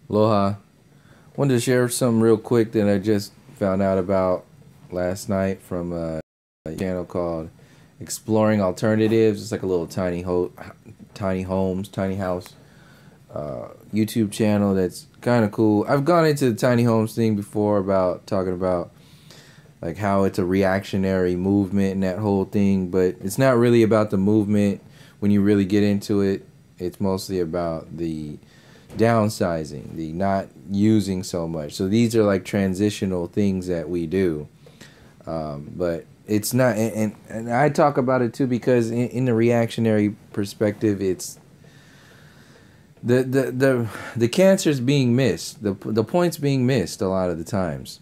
Aloha. Wanted to share something real quick that I just found out about last night from a channel called Exploring Alternatives. It's like a little tiny homes, tiny house YouTube channel that's kind of cool. I've gone into the tiny homes thing before about talking about like how it's a reactionary movement and that whole thing, but it's not really about the movement when you really get into it. It's mostly about the downsizing, the not using so much. So these are like transitional things that we do, but it's not. And I talk about it too because in the reactionary perspective, it's the cancer's being missed. The point's being missed a lot of the times,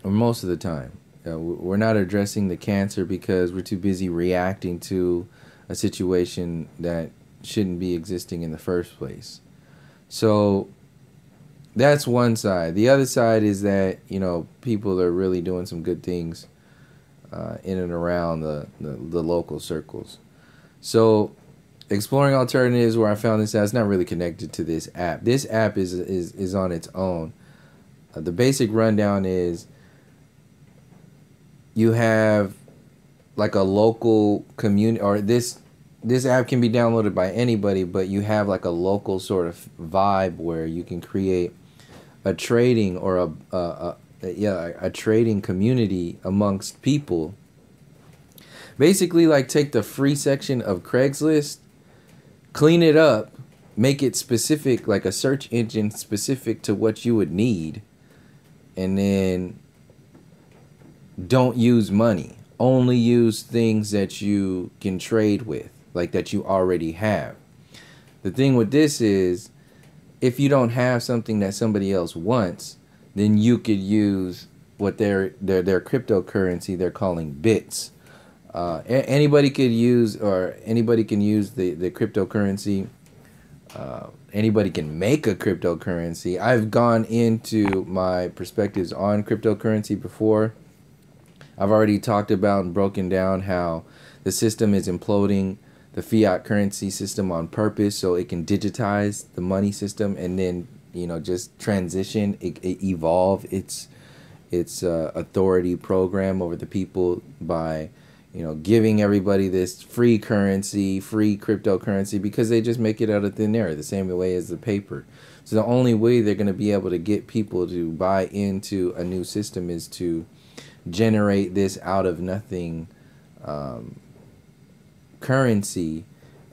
or most of the time. We're not addressing the cancer because we're too busy reacting to a situation that shouldn't be existing in the first place. So that's one side. The other side is that, people are really doing some good things in and around the local circles. So exploring alternatives, where I found this out, it's not really connected to this app. This app is on its own. The basic rundown is you have like a local community, or this app can be downloaded by anybody, but you have like a local sort of vibe where you can create a trading or a trading community amongst people. Basically, like take the free section of Craigslist, clean it up, make it specific, like a search engine specific to what you would need, and then don't use money. Only use things that you can trade with, like that you already have. The thing with this is, if you don't have something that somebody else wants, then you could use what their cryptocurrency they're calling bits. Anybody could use, or anybody can use the cryptocurrency. Anybody can make a cryptocurrency. I've gone into my perspectives on cryptocurrency before. I've already talked about and broken down how the system is imploding the fiat currency system on purpose so it can digitize the money system and then, just transition, evolve its authority program over the people by, giving everybody this free currency, free cryptocurrency, because they just make it out of thin air the same way as the paper. So the only way they're going to be able to get people to buy into a new system is to generate this out of nothing currency,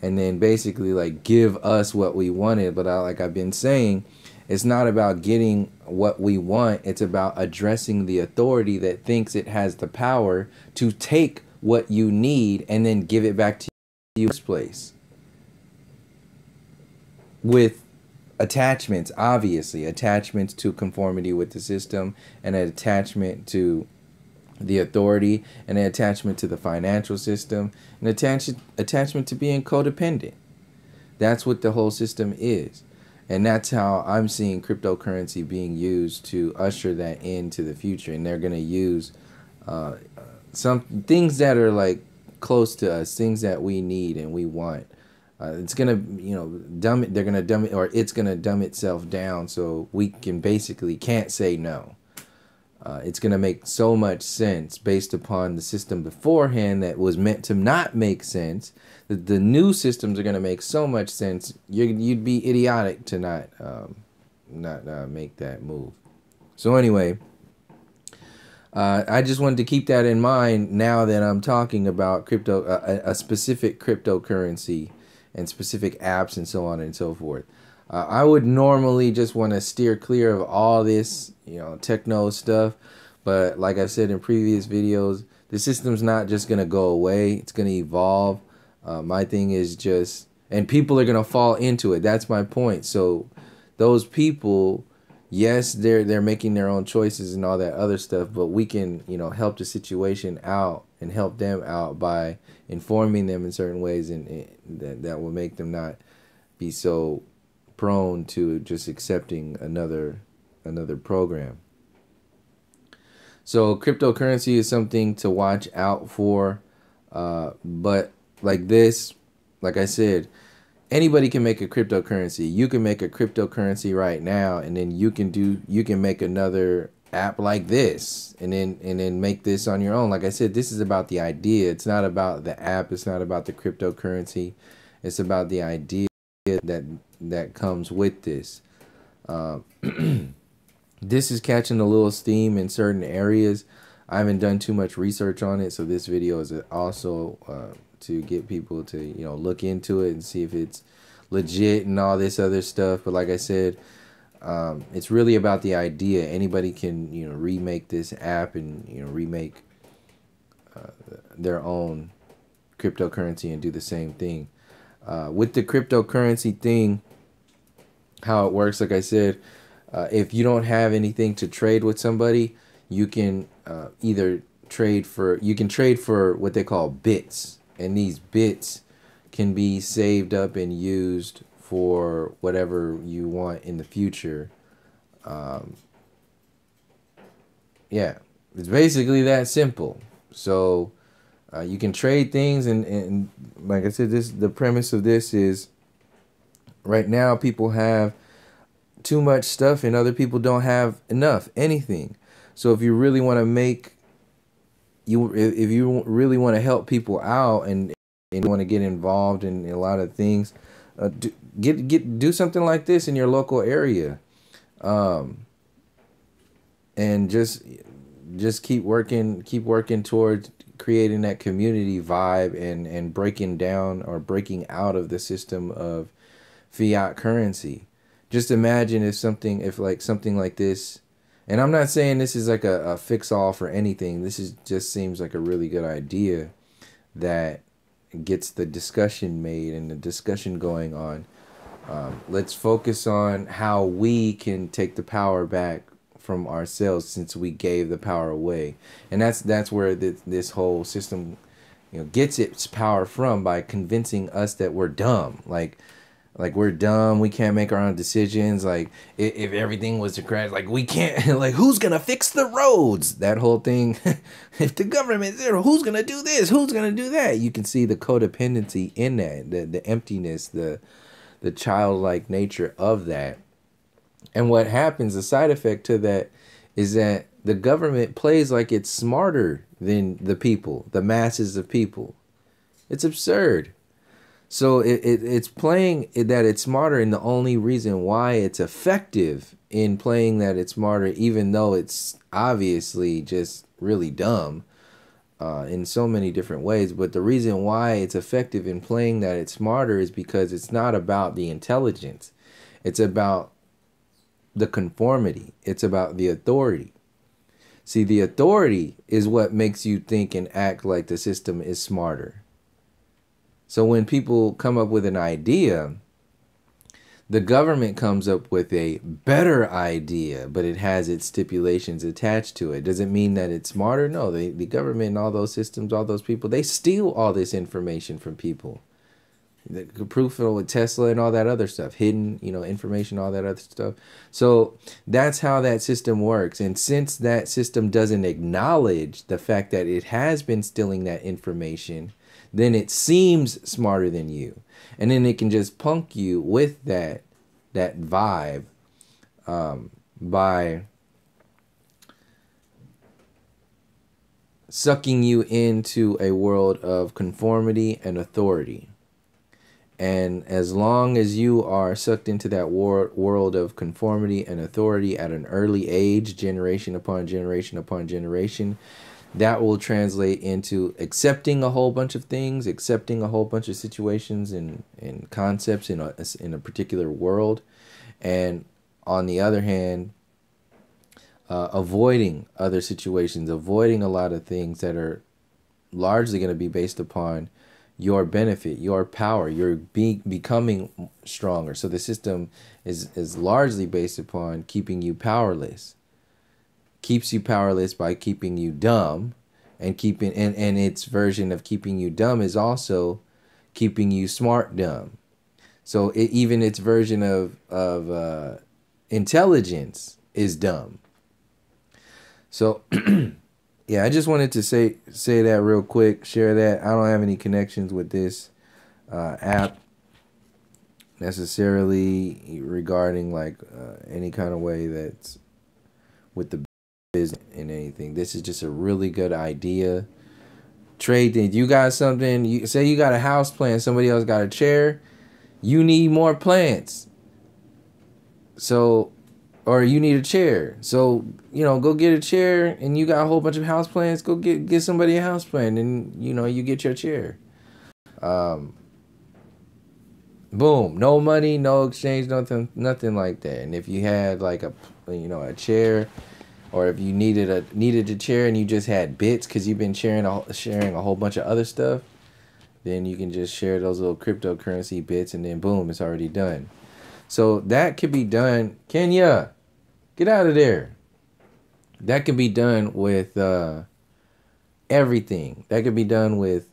and then basically like give us what we wanted. But like I've been saying, it's not about getting what we want. It's about addressing the authority that thinks it has the power to take what you need and then give it back to you in the first place. With attachments, obviously, attachments to conformity with the system, and an attachment to the authority, and an attachment to the financial system, and attachment to being codependent. That's what the whole system is. And that's how I'm seeing cryptocurrency being used to usher that into the future. And they're going to use some things that are like close to us, things that we need and we want. It's going to, dumb it. They're going to dumb it, or it's going to dumb itself down so we can't say no. It's going to make so much sense based upon the system beforehand that was meant to not make sense. The new systems are going to make so much sense. You'd be idiotic to not make that move. So anyway, I just wanted to keep that in mind now that I'm talking about crypto, a specific cryptocurrency and specific apps and so on and so forth. I would normally just want to steer clear of all this, techno stuff. But like I said in previous videos, the system's not just going to go away. It's going to evolve. My thing is just, and people are going to fall into it. That's my point. So those people, yes, they're making their own choices and all that other stuff, but we can, help the situation out and help them out by informing them in certain ways, and that will make them not be so prone to just accepting another program. So cryptocurrency is something to watch out for, but like I said, anybody can make a cryptocurrency. You can make a cryptocurrency right now, and then you can make another app like this, and then make this on your own. Like I said, this is about the idea. It's not about the app. It's not about the cryptocurrency. It's about the idea that comes with this. Um, this is catching a little steam in certain areas. I haven't done too much research on it, so this video is also to get people to look into it and see if it's legit and all this other stuff. But like I said, it's really about the idea. Anybody can remake this app and remake their own cryptocurrency and do the same thing. With the cryptocurrency thing, how it works, like I said, if you don't have anything to trade with somebody, you can either trade for what they call bits, and these bits can be saved up and used for whatever you want in the future. Yeah, it's basically that simple. So you can trade things, and like I said, the premise of this is right now people have too much stuff and other people don't have enough anything. So if you really want to if you really want to help people out and want to get involved in a lot of things, do something like this in your local area, and just keep working towards creating that community vibe and breaking down or breaking out of the system of fiat currency. Just imagine if something like this, and I'm not saying this is like a fix-all for anything. This just seems like a really good idea that gets the discussion made and the discussion going on. Let's focus on how we can take the power back from ourselves, since we gave the power away. And that's where this whole system gets its power from, by convincing us that we're dumb. Like we're dumb, we can't make our own decisions. Like if everything was to crash, like we can't, like who's gonna fix the roads? That whole thing. If the government's there, who's gonna do this? Who's gonna do that? You can see the codependency in that, the emptiness, the childlike nature of that. And what happens, the side effect to that, is that the government plays like it's smarter than the people, the masses of people. It's absurd. So it's playing that it's smarter, and the only reason why it's effective in playing that it's smarter, even though it's obviously just really dumb in so many different ways, but the reason why it's effective in playing that it's smarter is because it's not about the intelligence. It's about the conformity. It's about the authority. See, the authority is what makes you think and act like the system is smarter. So when people come up with an idea, the government comes up with a better idea, but it has its stipulations attached to it. Does it mean that it's smarter? No, the government and all those systems, all those people, they steal all this information from people. The proof with Tesla and all that other stuff, hidden, information, all that other stuff. So that's how that system works. And since that system doesn't acknowledge the fact that it has been stealing that information, then it seems smarter than you. And then it can just punk you with that vibe by sucking you into a world of conformity and authority. And as long as you are sucked into that world of conformity and authority at an early age, generation upon generation upon generation, that will translate into accepting a whole bunch of things, accepting a whole bunch of situations and concepts in a particular world. And on the other hand, avoiding other situations, avoiding a lot of things that are largely going to be based upon your benefit, your power, your becoming stronger. So the system is largely based upon keeping you powerless. Keeps you powerless by keeping you dumb, and and its version of keeping you dumb is also keeping you smart dumb. So even its version of intelligence is dumb. So yeah, I just wanted to say that real quick, share that. I don't have any connections with this app. necessarily regarding like any kind of way that's with the business and anything. This is just a really good idea. Trade things. You got something. You say you got a house plant. Somebody else got a chair. You need more plants. So, or you need a chair. So, go get a chair, and you got a whole bunch of house plants. Go get somebody a house plant, and you get your chair. Boom. No money, no exchange, nothing like that. And if you had like a chair, or if you needed a chair and you just had bits because you've been sharing a whole bunch of other stuff, then you can just share those little cryptocurrency bits, and then boom, it's already done. So that could be done. Kenya, get out of there. That could be done with everything. That could be done with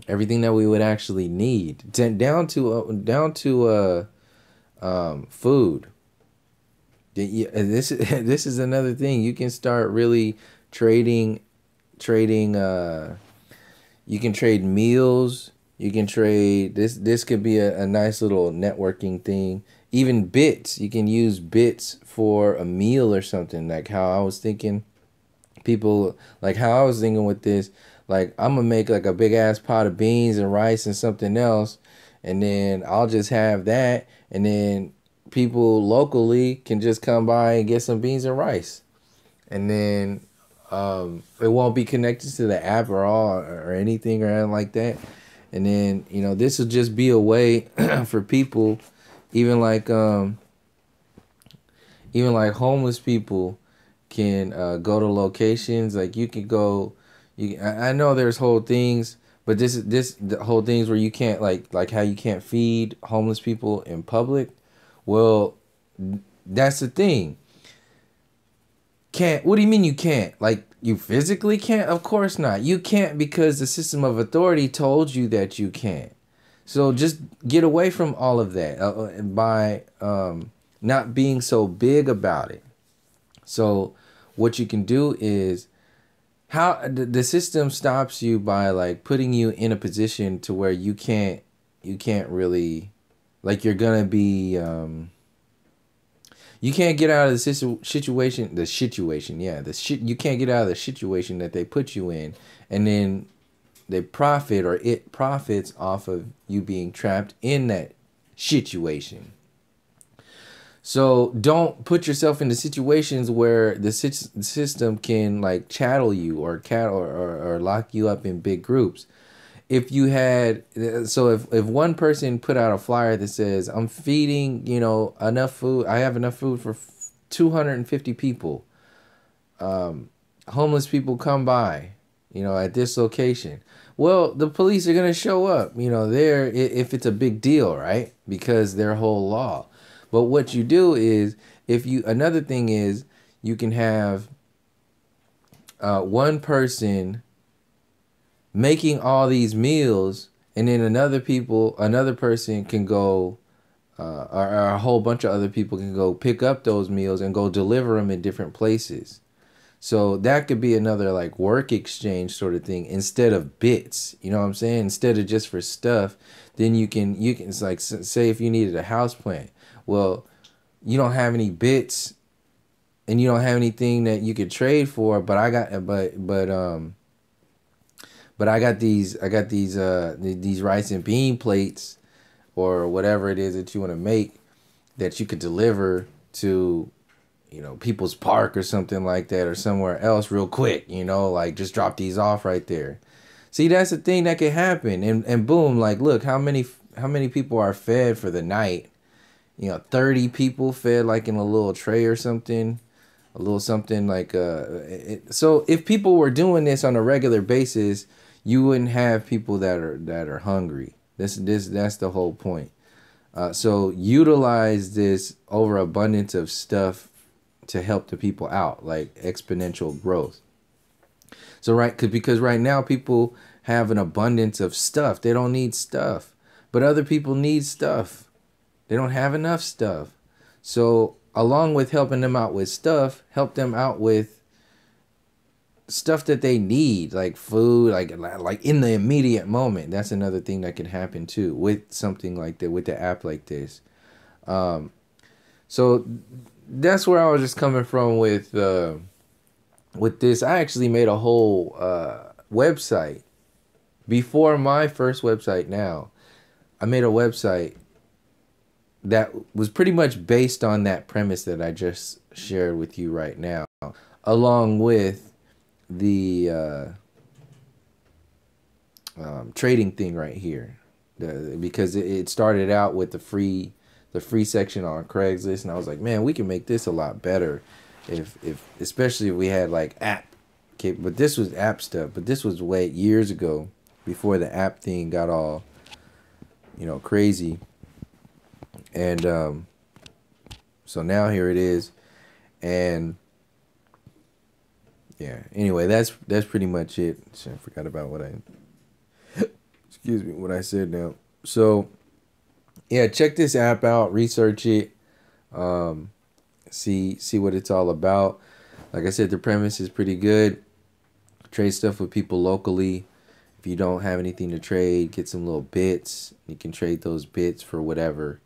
everything that we would actually need, down to food. This this is another thing. You can start really trading. You can trade meals. You can trade this. This could be a nice little networking thing. Even bits. You can use bits for a meal or something. Like how I was thinking. How I was thinking with this. Like, I'm gonna make like a big ass pot of beans and rice and something else, and then I'll just have that, and then people locally can just come by and get some beans and rice, and then it won't be connected to the app or anything or anything like that. And then this will just be a way for people, even like homeless people can go to locations. Like you can go. I know there's whole things, but the whole things where you can't like how you can't feed homeless people in public. Well, that's the thing. Can't? What do you mean you can't? Like you physically can't? Of course not. You can't because the system of authority told you that you can't. So just get away from all of that by not being so big about it. So what you can do is, how the system stops you by like putting you in a position to where you can't really, like, you're gonna be you can't get out of the situation you can't get out of the situation that they put you in, and then they it profits off of you being trapped in that situation. So don't put yourself into situations where the system can like chattel you or lock you up in big groups. If you had, so if one person put out a flyer that says, I'm feeding, enough food, I have enough food for 250 people. Homeless people come by, at this location. Well, the police are going to show up, there if it's a big deal, right? Because their whole law. But what you do is, another thing is, you can have one person making all these meals, and then another person can go, or a whole bunch of other people can go pick up those meals and go deliver them in different places. So that could be another like work exchange sort of thing instead of bits. You know what I'm saying? Instead of just for stuff, then you can it's like, say if you needed a house plant. Well, you don't have any bits and you don't have anything that you could trade for, but I got these rice and bean plates or whatever it is that you want to make that you could deliver to People's Park or something like that, or somewhere else real quick, like just drop these off right there. See, that's the thing that could happen, and boom, like look how many people are fed for the night. 30 people fed like in a little tray or something, a little something like so if people were doing this on a regular basis, you wouldn't have people that are hungry. That's the whole point. So utilize this overabundance of stuff to help the people out, like exponential growth. So because right now people have an abundance of stuff. They don't need stuff, but other people need stuff. They don't have enough stuff. So along with helping them out with stuff, help them out with stuff that they need, like food, like in the immediate moment. That's another thing that can happen too with something like that, with the app like this. So that's where I was just coming from with this. I actually made a whole website before my first website. Now I made a website that was pretty much based on that premise that I just shared with you right now, along with the trading thing right here, because it started out with the free section on Craigslist, and I was like, man, we can make this a lot better if especially if we had like app. Okay, but this was app stuff, but this was way years ago, before the app thing got all, crazy. And so now here it is. And yeah, anyway, that's pretty much it. So I forgot about what I excuse me, what I said now. So yeah, check this app out, research it, see what it's all about. Like I said, the premise is pretty good. Trade stuff with people locally. If you don't have anything to trade, get some little bits. You can trade those bits for whatever.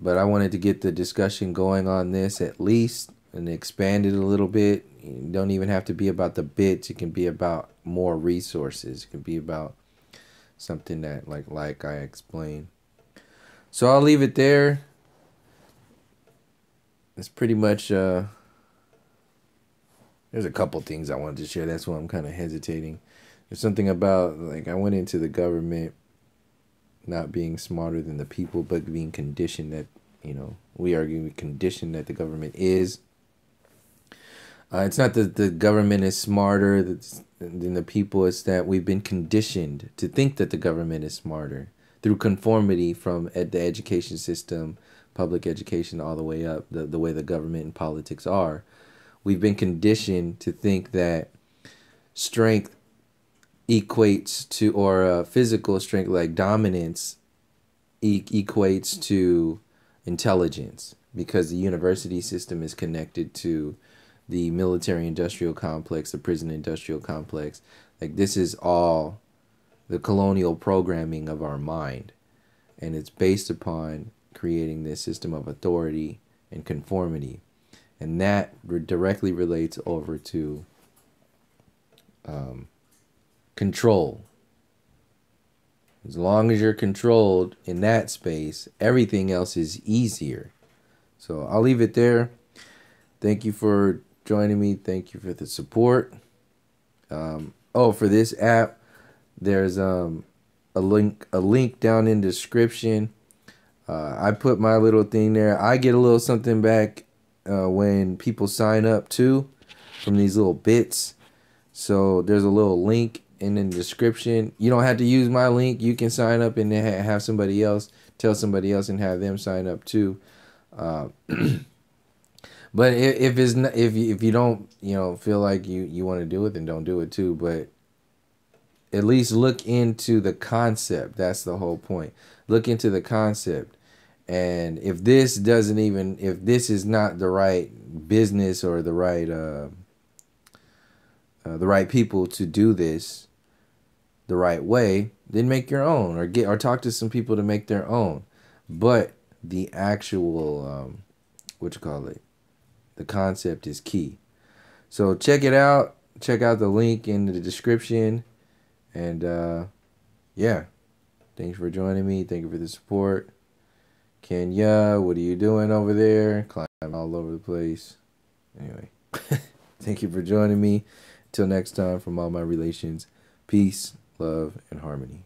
But I wanted to get the discussion going on this at least and expand it a little bit. You don't even have to be about the bits. It can be about more resources. It can be about something that like I explained. So I'll leave it there. It's pretty much there's a couple things I wanted to share. That's why I'm kind of hesitating. There's something about, like, I went into the government not being smarter than the people, but being conditioned that, we are going to be conditioned that the government is. It's not that the government is smarter than the people. It's that we've been conditioned to think that the government is smarter through conformity from the education system, public education, all the way up, the way the government and politics are. We've been conditioned to think that strength equates to, or physical strength like dominance equates to intelligence, because the university system is connected to the military industrial complex, the prison industrial complex. Like, this is all the colonial programming of our mind, and it's based upon creating this system of authority and conformity, and that directly relates over to control. As long as you're controlled in that space, everything else is easier. So I'll leave it there. Thank you for joining me. Thank you for the support. For this app, there's a link down in the description. I put my little thing there. I get a little something back when people sign up too, from these little bits. So there's a little link in the description. You don't have to use my link. You can sign up and then have somebody else, tell somebody else, and have them sign up too. But if you don't feel like you want to do it, then don't do it too. But at least look into the concept. That's the whole point. Look into the concept. And if this is not the right business or the right people to do this the right way, then make your own, or talk to some people to make their own. But the actual the concept is key. So check it out. Check out the link in the description. And yeah, thanks for joining me. Thank you for the support. Kenya, what are you doing over there? Climbing all over the place. Anyway, thank you for joining me. Till next time, from all my relations, peace, love, and harmony.